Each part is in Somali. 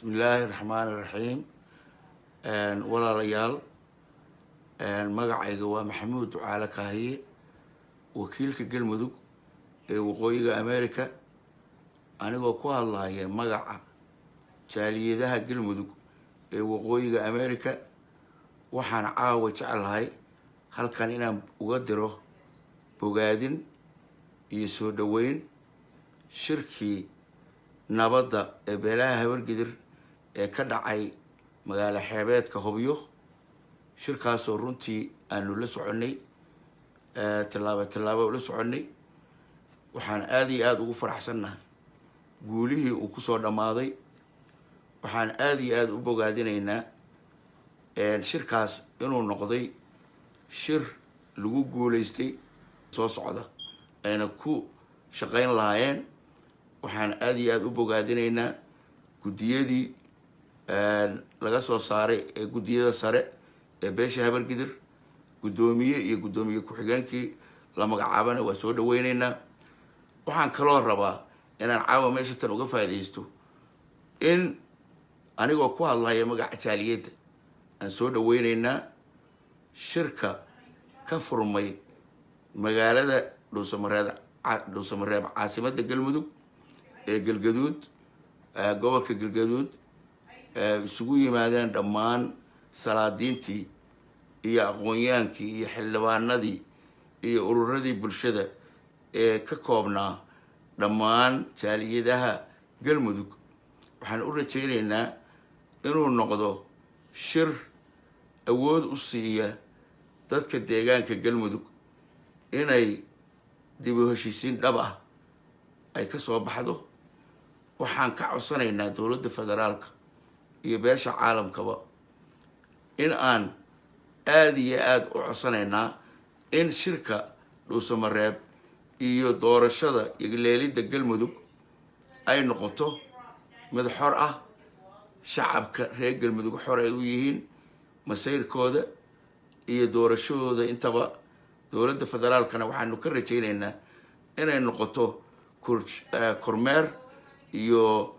بسم الله الرحمن الرحيم. ولا ريال مقعي جوا محمود على كاهي وكيل كجل مذوق وقوي أمريكا. أنا وقوها الله هي مقع جالية ده جل مذوق وقوي أمريكا وحن عاوج على هاي هل كان إنا وقدره بقادين يسودوين شركي نبضة بلاها ورقدر كدعي مقالة حيبات كهوبيو شركة سورنتي أنو لسعني تلابة ولسعني وحان آدي وفرح سنة قوليه وكسور دماضي وحان آدي وبقادين إنا شركة إنو نقضي شر لغو قوليستي صوص عدا أنا كو شقين لهايين waxaan aad iyo aad u bogaadinaynaa gudiyadii laga soo saaray ee gudiyada sare ee beesha habargidir gudoomiye iyo gudoomiye ku-xigeenkii la magacaabana waa soo dhaweynaynaa waxaan kaloo rabaa inaan caawa meesha tan uga faa'iideysto in anigoo ku hadlaya magaca jaaliyadda aan soo dhaweynaynaa shirka ka furmay magaalada dhuusamareeb caasimadda galmudug galgaduud gobolka galgaduud isugu yimaadeen dhammaan salaadiintii iyo aqoon-yaankii iyo xildhibaanadii iyo ururadii bulshada ee ka koobnaa dhammaan jaaliyadaha galmudug waxaan u rajaynaynaa inuu noqdo shir awood u siiya dadka deegaanka galmudug inay dib u heshiisiin dhab ah ay ka soo baxdo waxaan ka codsanaynaa dowladda federaalka iyo beesha caalamkaba in aan aad iyo aad u codsanaynaa in shirka dhuusamareeb iyo doorashada iyo leelidda galmudug ay noqoto mid xor ah shacabka reer galmudug xor ay u yihiin masayrkooda iyo doorashadooda intaba dowladda federaalkana waxaanu ka rajaynaynaa inay noqoto kormeer iyo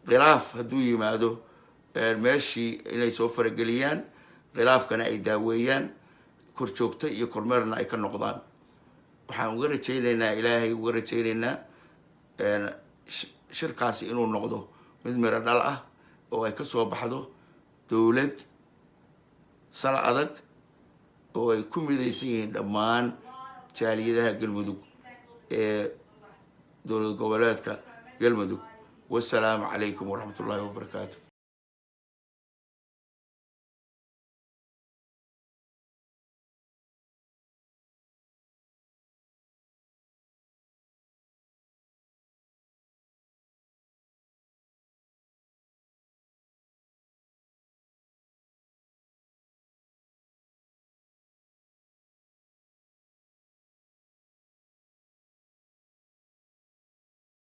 khilaaf hadduu yimaado meeshii inay soo farageliyaan khilaafkana ay daaweeyaan korjoogta iyo kormeerna ay ka noqdaan waxaan uga rajaynaynaa ilaahay uga rajaynaynaa shirkaasi inuu noqdo mid miro dhal ah oo ay ka soo baxdo dowlad sal adag oo ay ku midaysan yihiin dhammaan jaaliyadaha galmudug دولة قبلاتك يلمدوا والسلام عليكم ورحمة الله وبركاته.